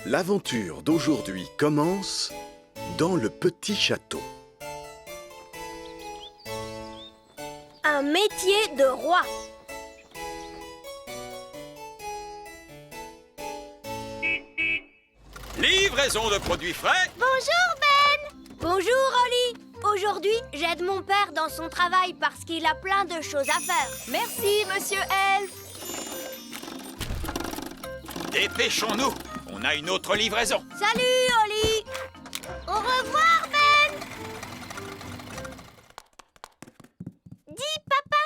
L'aventure d'aujourd'hui commence dans le petit château. Un métier de roi. Livraison de produits frais. Bonjour Ben. Bonjour Oli. Aujourd'hui, j'aide mon père dans son travail parce qu'il a plein de choses à faire. Merci, Monsieur Elf. Dépêchons-nous. On a une autre livraison. Salut Oli. Au revoir Ben. Dis papa,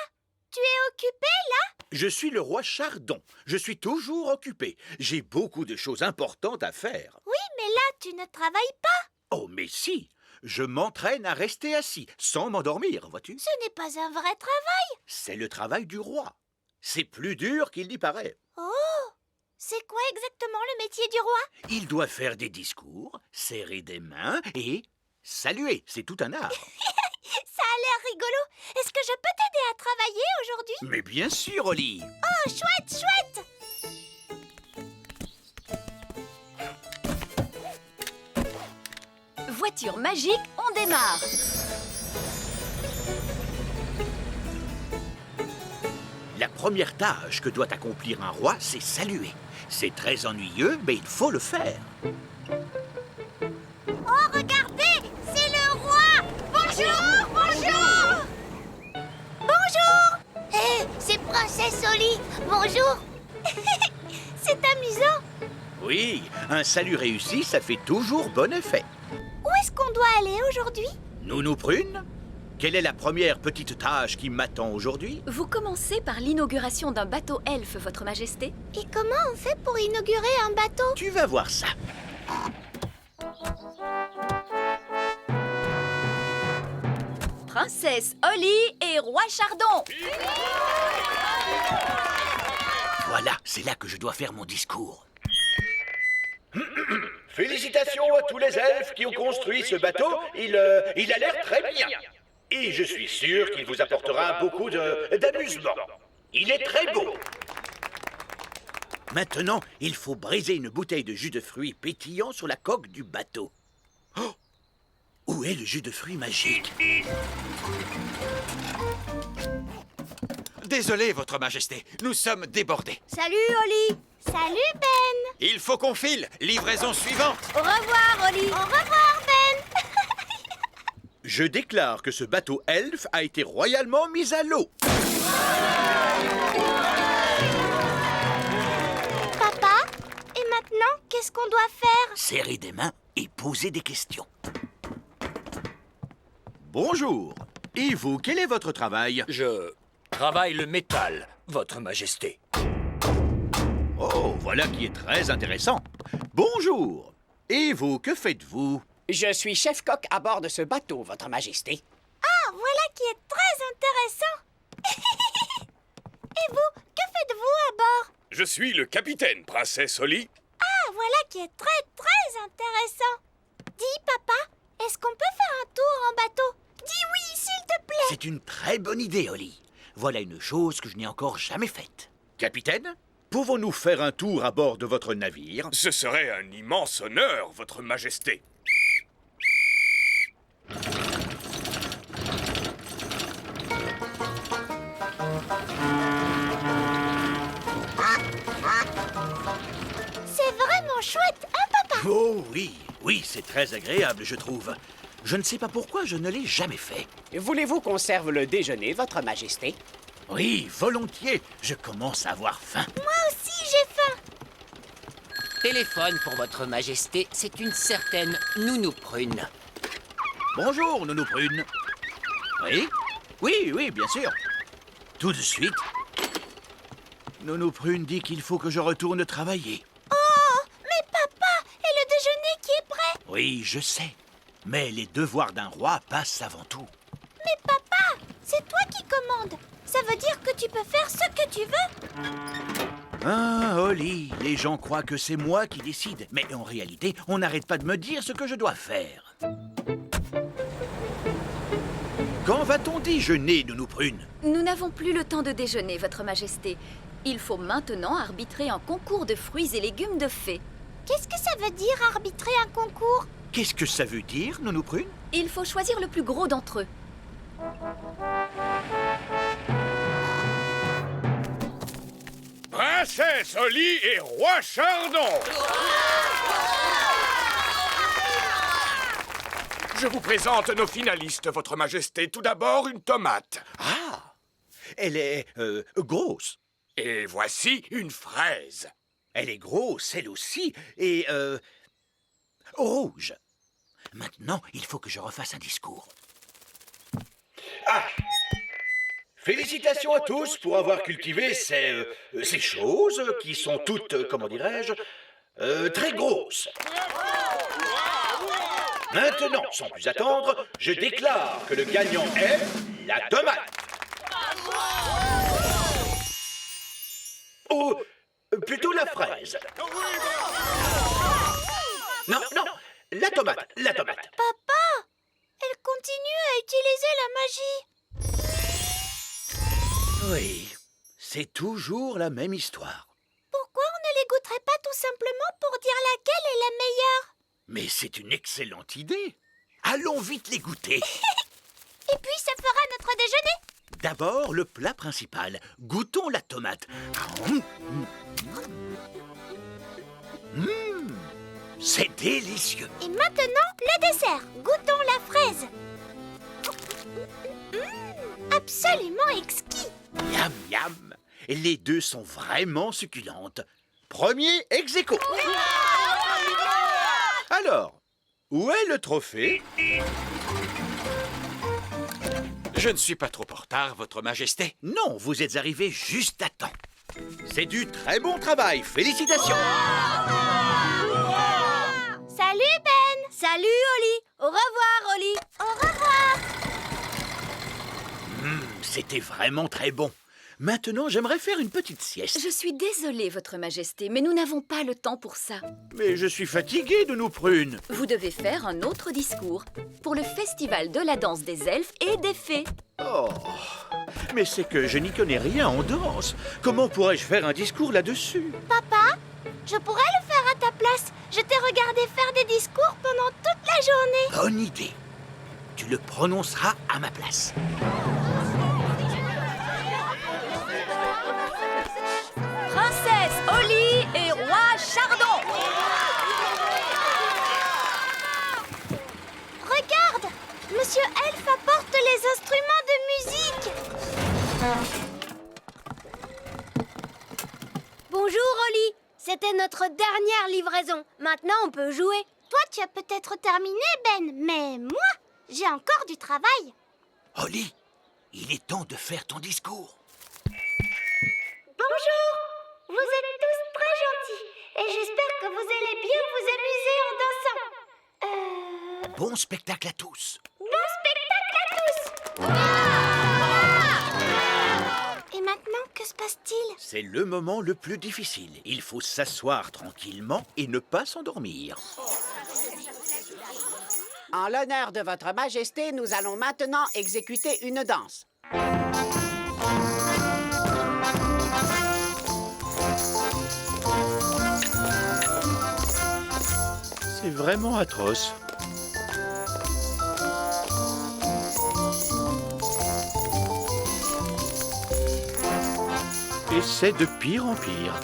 tu es occupé là? Je suis le roi Chardon. Je suis toujours occupé. J'ai beaucoup de choses importantes à faire. Oui, mais là, tu ne travailles pas. Oh, mais si! Je m'entraîne à rester assis, sans m'endormir, vois-tu? Ce n'est pas un vrai travail. C'est le travail du roi. C'est plus dur qu'il n'y paraît. Oh, c'est quoi exactement le métier du roi? Il doit faire des discours, serrer des mains et saluer. C'est tout un art. Ça a l'air rigolo. Est-ce que je peux t'aider à travailler aujourd'hui? Mais bien sûr, Oli. Oh, chouette, chouette. Voiture magique, on démarre. La première tâche que doit accomplir un roi, c'est saluer. C'est très ennuyeux, mais il faut le faire. Oh, regardez, c'est le roi. Bonjour, bonjour. Bonjour. Hé, c'est Princesse Oli. Bonjour. C'est amusant. Oui, un salut réussi, ça fait toujours bon effet. Où est-ce qu'on doit aller aujourd'hui? Nounou Prune, quelle est la première petite tâche qui m'attend aujourd'hui? Vous commencez par l'inauguration d'un bateau elfe, Votre Majesté. Et comment on fait pour inaugurer un bateau? Tu vas voir ça. Princesse Oli et Roi Chardon. Voilà, c'est là que je dois faire mon discours. Félicitations à tous les elfes qui ont construit ce bateau. Il a l'air très bien. Et je suis sûr qu'il vous apportera beaucoup d'amusement. Il est très beau. Maintenant, il faut briser une bouteille de jus de fruits pétillant sur la coque du bateau. Oh! Où est le jus de fruits magique? Désolé, Votre Majesté. Nous sommes débordés. Salut Oli. Salut Ben. Il faut qu'on file. Livraison suivante. Au revoir Oli. Au revoir Ben. Je déclare que ce bateau elfe a été royalement mis à l'eau. Papa, et maintenant, qu'est-ce qu'on doit faire? Serrer des mains et poser des questions. Bonjour. Et vous, quel est votre travail? Je travaille le métal, Votre Majesté. Oh, voilà qui est très intéressant. Bonjour. Et vous, que faites-vous? Je suis chef-coq à bord de ce bateau, Votre Majesté. Ah, voilà qui est très intéressant. Et vous, que faites-vous à bord? Je suis le capitaine, Princesse Oli. Ah, voilà qui est très intéressant. Dis, papa, est-ce qu'on peut faire un tour en bateau? Dis oui, s'il te plaît. C'est une très bonne idée, Oli. Voilà une chose que je n'ai encore jamais faite. Capitaine, pouvons-nous faire un tour à bord de votre navire? Ce serait un immense honneur, Votre Majesté. C'est vraiment chouette, hein, papa? Oh oui, oui, c'est très agréable, je trouve. Je ne sais pas pourquoi je ne l'ai jamais fait. Voulez-vous qu'on serve le déjeuner, Votre Majesté? Oui, volontiers. Je commence à avoir faim. Moi aussi, j'ai faim. Téléphone pour Votre Majesté, c'est une certaine Nounou Prune. Bonjour, Nounou Prune. Oui? Oui, bien sûr. Tout de suite. Nounou Prune dit qu'il faut que je retourne travailler. Oh, mais papa, et le déjeuner qui est prêt? Oui, je sais. Mais les devoirs d'un roi passent avant tout. Mais papa, c'est toi qui commandes. Ça veut dire que tu peux faire ce que tu veux. Ah, Oli, les gens croient que c'est moi qui décide. Mais en réalité, on n'arrête pas de me dire ce que je dois faire. Quand va-t-on déjeuner, Nounou Prune? Nous n'avons plus le temps de déjeuner, Votre Majesté. Il faut maintenant arbitrer un concours de fruits et légumes de fées. Qu'est-ce que ça veut dire arbitrer un concours? Qu'est-ce que ça veut dire, Nounou Prune? Il faut choisir le plus gros d'entre eux. Princesse Oli et roi Chardon. Je vous présente nos finalistes, Votre Majesté. Tout d'abord, une tomate. Ah, elle est grosse. Et voici une fraise. Elle est grosse, elle aussi, et rouge. Maintenant, il faut que je refasse un discours. Ah! Félicitations à tous pour avoir cultivé ces choses qui sont toutes, comment dirais-je, très grosses. Maintenant, sans plus attendre, je déclare que le gagnant est la tomate. Ou plutôt la fraise. Non, non, la tomate, la tomate. Papa, elle continue à utiliser la magie. Oui, c'est toujours la même histoire. Pourquoi on ne les goûterait pas tout simplement pour dire laquelle est la meilleure? Mais c'est une excellente idée. Allons vite les goûter. Et puis ça fera notre déjeuner. D'abord, le plat principal. Goûtons la tomate. C'est délicieux. Et maintenant, le dessert. Goûtons la fraise. Absolument exquis. Miam, miam. Les deux sont vraiment succulentes. Premier ex aequo. Alors, où est le trophée? Je ne suis pas trop en retard, Votre Majesté. Non, vous êtes arrivé juste à temps. C'est du très bon travail. Félicitations. Salut Ben. Salut Oli. Au revoir Oli. Au revoir. C'était vraiment très bon. Maintenant, j'aimerais faire une petite sieste. Je suis désolée, Votre Majesté, mais nous n'avons pas le temps pour ça. Mais je suis fatigué de nos prunes. Vous devez faire un autre discours pour le festival de la danse des elfes et des fées. Oh, mais c'est que je n'y connais rien en danse. Comment pourrais-je faire un discours là-dessus? Papa, je pourrais le faire à ta place. Je t'ai regardé faire des discours pendant toute la journée. Bonne idée. Tu le prononceras à ma place. Princesse Oli et roi Chardon. Regarde, Monsieur Elfe apporte les instruments de musique. Bonjour Oli, c'était notre dernière livraison. Maintenant on peut jouer. Toi tu as peut-être terminé Ben, mais moi j'ai encore du travail. Oli, il est temps de faire ton discours. Bonjour, vous êtes tous très gentils et j'espère que vous allez bien vous amuser en dansant. Bon spectacle à tous. Bon spectacle à tous. Et maintenant, que se passe-t-il? C'est le moment le plus difficile. Il faut s'asseoir tranquillement et ne pas s'endormir. En l'honneur de Votre Majesté, nous allons maintenant exécuter une danse. C'est vraiment atroce. Et c'est de pire en pire.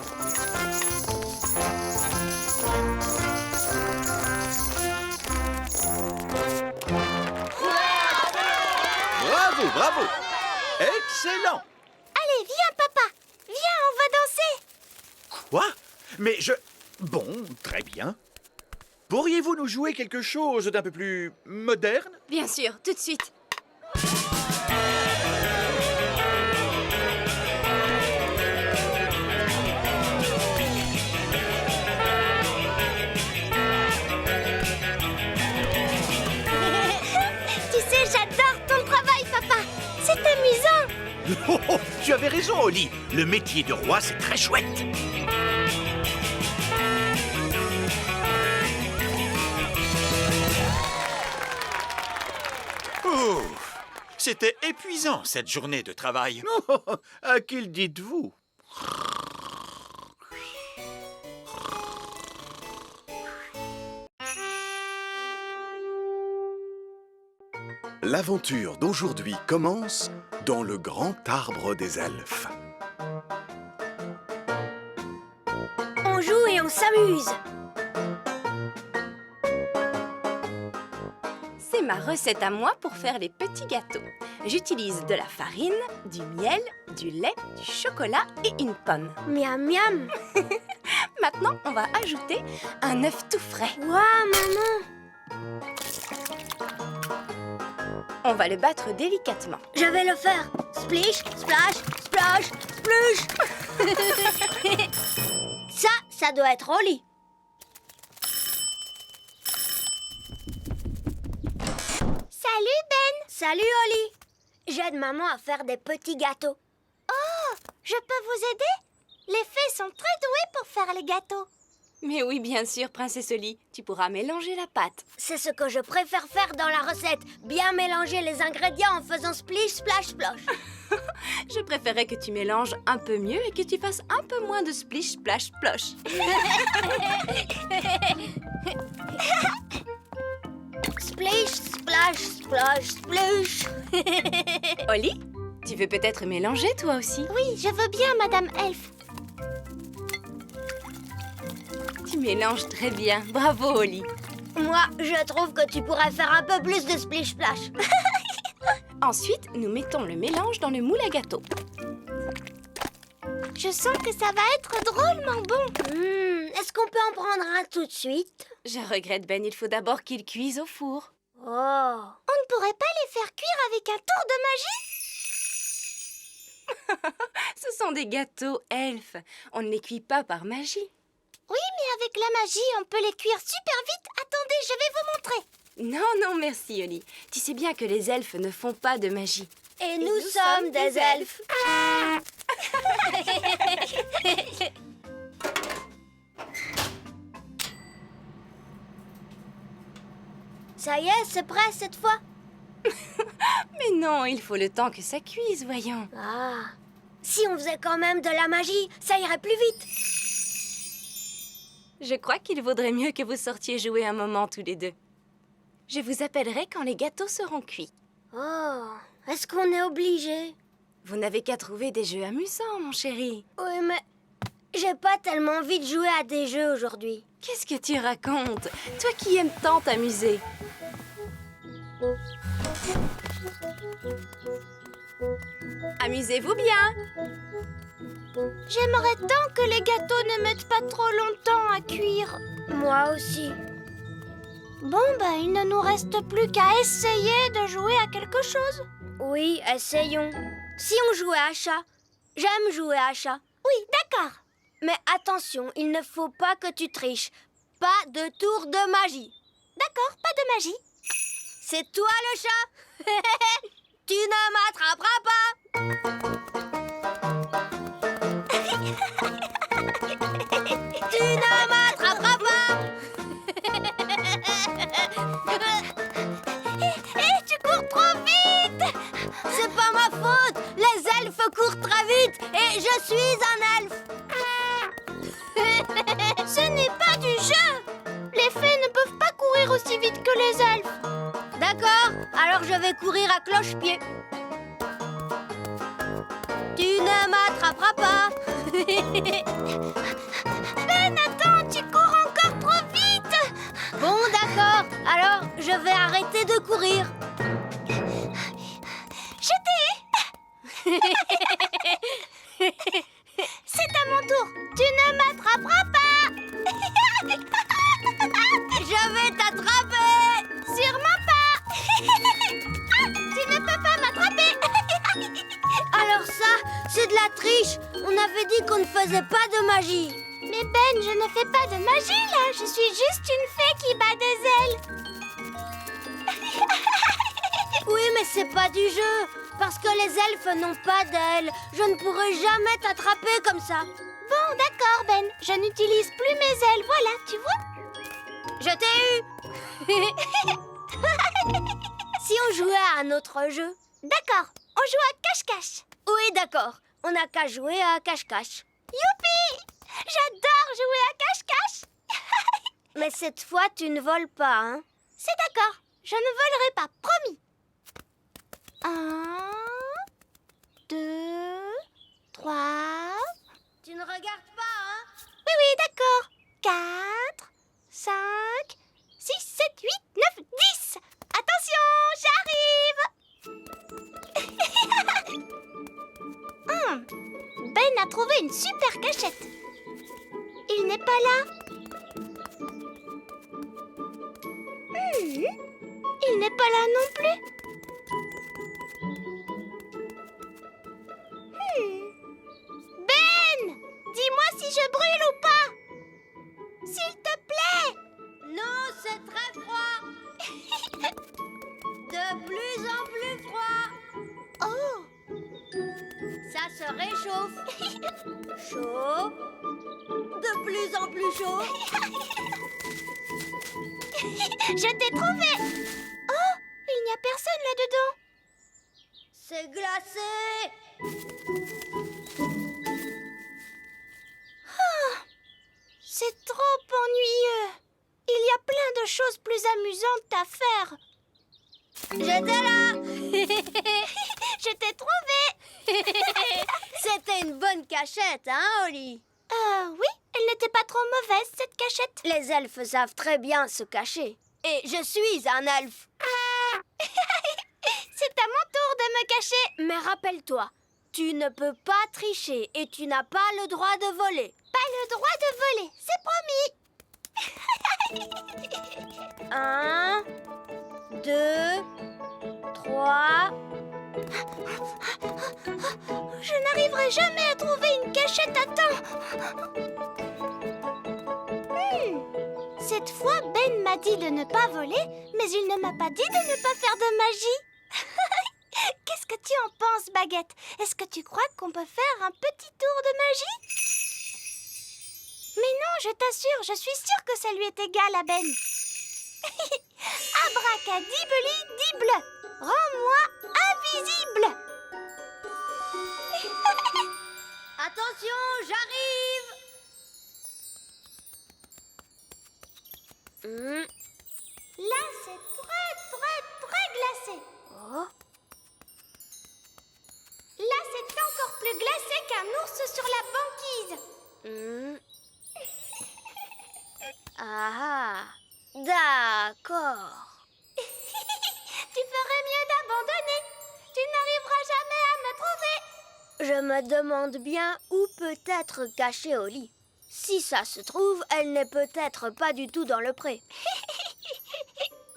Bravo, bravo! Excellent! Allez, viens papa, viens, on va danser. Quoi? Mais je... Bon, très bien. Pourriez-vous nous jouer quelque chose d'un peu plus moderne? Bien sûr, tout de suite. Tu sais, j'adore ton travail papa. C'est amusant. Oh, oh, tu avais raison, Oli. Le métier de roi, c'est très chouette. Ouh, c'était épuisant, cette journée de travail. Oh, à qui le dites-vous? L'aventure d'aujourd'hui commence dans le grand arbre des elfes. On joue et on s'amuse. C'est ma recette à moi pour faire les petits gâteaux. J'utilise de la farine, du miel, du lait, du chocolat et une pomme. Miam miam. Maintenant, on va ajouter un œuf tout frais. Waouh, maman. On va le battre délicatement. Je vais le faire. Splish, splash, splash, splush. Ça doit être Oli. Salut Ben. Salut Oli. J'aide maman à faire des petits gâteaux. Oh, je peux vous aider? Les fées sont très douées pour faire les gâteaux. Mais oui, bien sûr, Princesse Oli. Tu pourras mélanger la pâte. C'est ce que je préfère faire dans la recette. Bien mélanger les ingrédients en faisant splish, splash, splosh. Je préférais que tu mélanges un peu mieux et que tu fasses un peu moins de splish, splash, splosh. Splish, splash, splosh, splush. Oli, tu veux peut-être mélanger toi aussi? Oui, je veux bien, Madame Elf. Tu mélanges très bien. Bravo, Oli. Moi, je trouve que tu pourrais faire un peu plus de splish, splash. Ensuite, nous mettons le mélange dans le moule à gâteau. Je sens que ça va être drôlement bon. Est-ce qu'on peut en prendre un tout de suite? Je regrette, Ben. Il faut d'abord qu'il cuise au four. Oh. On ne pourrait pas les faire cuire avec un tour de magie? Ce sont des gâteaux elfes. On ne les cuit pas par magie. Oui, mais avec la magie, on peut les cuire super vite. Attendez, je vais vous montrer. Non, non, merci, Oli. Tu sais bien que les elfes ne font pas de magie. Et nous sommes des elfes. Ça y est, c'est prêt cette fois? Mais non, il faut le temps que ça cuise, voyons. Ah, si on faisait quand même de la magie, ça irait plus vite. Je crois qu'il vaudrait mieux que vous sortiez jouer un moment tous les deux. Je vous appellerai quand les gâteaux seront cuits. Oh, est-ce qu'on est obligé? Vous n'avez qu'à trouver des jeux amusants, mon chéri. Oui, mais j'ai pas tellement envie de jouer à des jeux aujourd'hui. Qu'est-ce que tu racontes? Toi qui aimes tant t'amuser. Amusez-vous bien. J'aimerais tant que les gâteaux ne mettent pas trop longtemps à cuire. Moi aussi. Bon, ben, il ne nous reste plus qu'à essayer de jouer à quelque chose. Oui, essayons. Si on jouait à chat. J'aime jouer à chat. Oui, d'accord. Mais attention, il ne faut pas que tu triches. Pas de tour de magie. D'accord, pas de magie. C'est toi le chat. Tu ne m'attraperas pas. Tu ne m'attraperas pas. Et tu cours trop vite. C'est pas ma faute. Les elfes courent très vite et je suis un elfe. Ce n'est pas du jeu. Les fées ne peuvent pas courir aussi vite que les elfes. D'accord, alors je vais courir à cloche-pied. Tu ne m'attraperas pas. Ben, attends, tu cours encore trop vite. Bon, d'accord, alors je vais arrêter de courir. Je t'ai. C'est à mon tour. Tu ne m'attraperas pas. Je vais t'attraper. Sûrement pas. Tu ne peux pas m'attraper. Alors ça, c'est de la triche. On avait dit qu'on ne faisait pas de magie. Mais Ben, je ne fais pas de magie là. Je suis juste une fée qui bat des ailes. Oui, mais c'est pas du jeu. Parce que les elfes n'ont pas d'ailes. Je ne pourrai jamais t'attraper comme ça. Bon, d'accord, Ben. Je n'utilise plus mes ailes. Voilà, tu vois? Je t'ai eu. Si on jouait à un autre jeu? D'accord, on joue à cache-cache. Oui, d'accord. On n'a qu'à jouer à cache-cache. Youpi! J'adore jouer à cache-cache. Mais cette fois, tu ne voles pas, hein? C'est d'accord. Je ne volerai pas, promis. 1, 2, 3... Tu ne regardes pas, hein? Oui, oui, d'accord. 4, 5, 6, 7, 8, 9, 10. Attention, j'arrive. Ben a trouvé une super cachette. Il n'est pas là. Il n'est pas là non plus. Ben, dis-moi si je brûle ou pas. S'il te plaît. Non, c'est très froid. De plus en plus froid. Oh. Ça se réchauffe. Chaud. De plus en plus chaud. Je t'ai trouvé. Oh, il n'y a personne là-dedans. C'est glacé. C'est trop ennuyeux. Il y a plein de choses plus amusantes à faire. J'étais là. Je t'ai trouvé. C'était une bonne cachette, hein, Oli? Oui, elle n'était pas trop mauvaise, cette cachette. Les elfes savent très bien se cacher. Et je suis un elfe. C'est à mon tour de me cacher. Mais rappelle-toi, tu ne peux pas tricher et tu n'as pas le droit de voler. Pas le droit de voler, c'est promis. 1, 2, 3... Je n'arriverai jamais à trouver une cachette à temps. Cette fois, Ben m'a dit de ne pas voler, mais il ne m'a pas dit de ne pas faire de magie. Qu'est-ce que tu en penses, Baguette? Est-ce que tu crois qu'on peut faire un petit tour de magie? Mais non, je t'assure, je suis sûre que ça lui est égal à Ben. Abracadibli-dible, rends-moi invisible. Attention, j'arrive. Là, c'est très glacé. Oh. Là, c'est encore plus glacé qu'un ours sur la banquise. Ah, d'accord. Tu ferais mieux d'abandonner. Tu n'arriveras jamais à me trouver. Je me demande bien où peut être cachée Oli. Si ça se trouve, elle n'est peut-être pas du tout dans le pré.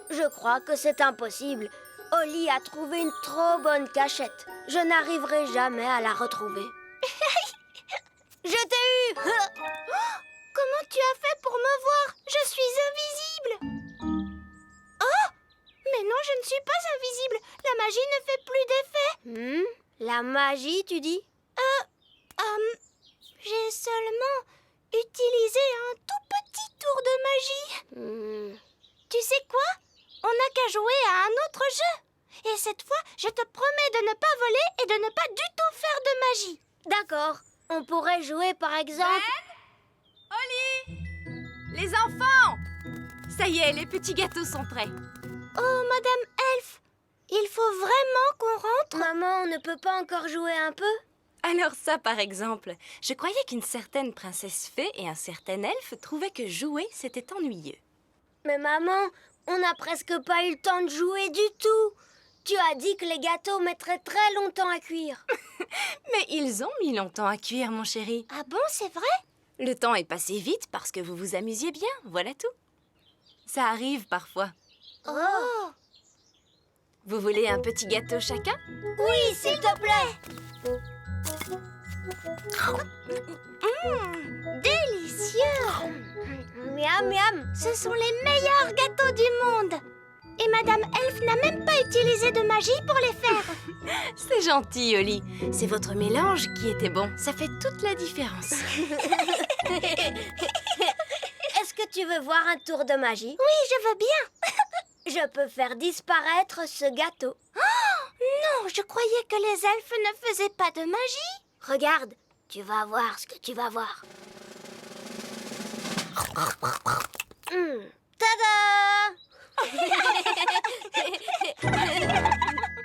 Je crois que c'est impossible. Oli a trouvé une trop bonne cachette. Je n'arriverai jamais à la retrouver. Je t'ai eu. Comment tu as fait pour me voir? Je suis invisible. Oh! Mais non, je ne suis pas invisible. La magie ne fait plus d'effet. La magie, tu dis? J'ai seulement utilisé un tout petit tour de magie. Tu sais quoi? On n'a qu'à jouer à un autre jeu. Et cette fois, je te promets de ne pas voler et de ne pas du tout faire de magie. D'accord. On pourrait jouer par exemple... Oli! Les enfants! Ça y est, les petits gâteaux sont prêts. Oh, Madame Elfe, il faut vraiment qu'on rentre. Maman, on ne peut pas encore jouer un peu? Alors ça, par exemple, je croyais qu'une certaine princesse fée et un certain elfe trouvaient que jouer, c'était ennuyeux. Mais maman, on n'a presque pas eu le temps de jouer du tout. Tu as dit que les gâteaux mettraient très longtemps à cuire. Mais ils ont mis longtemps à cuire, mon chéri. Ah bon, c'est vrai? Le temps est passé vite parce que vous vous amusiez bien, voilà tout. Ça arrive parfois. Oh! Vous voulez un petit gâteau chacun? Oui, s'il te plaît. Délicieux! Miam, miam. Ce sont les meilleurs gâteaux du monde. Et Madame Elfe n'a même pas utilisé de magie pour les faire. C'est gentil, Oli. C'est votre mélange qui était bon. Ça fait toute la différence. Est-ce que tu veux voir un tour de magie? Oui, je veux bien. Je peux faire disparaître ce gâteau. Oh, non, je croyais que les elfes ne faisaient pas de magie. Regarde, tu vas voir ce que tu vas voir.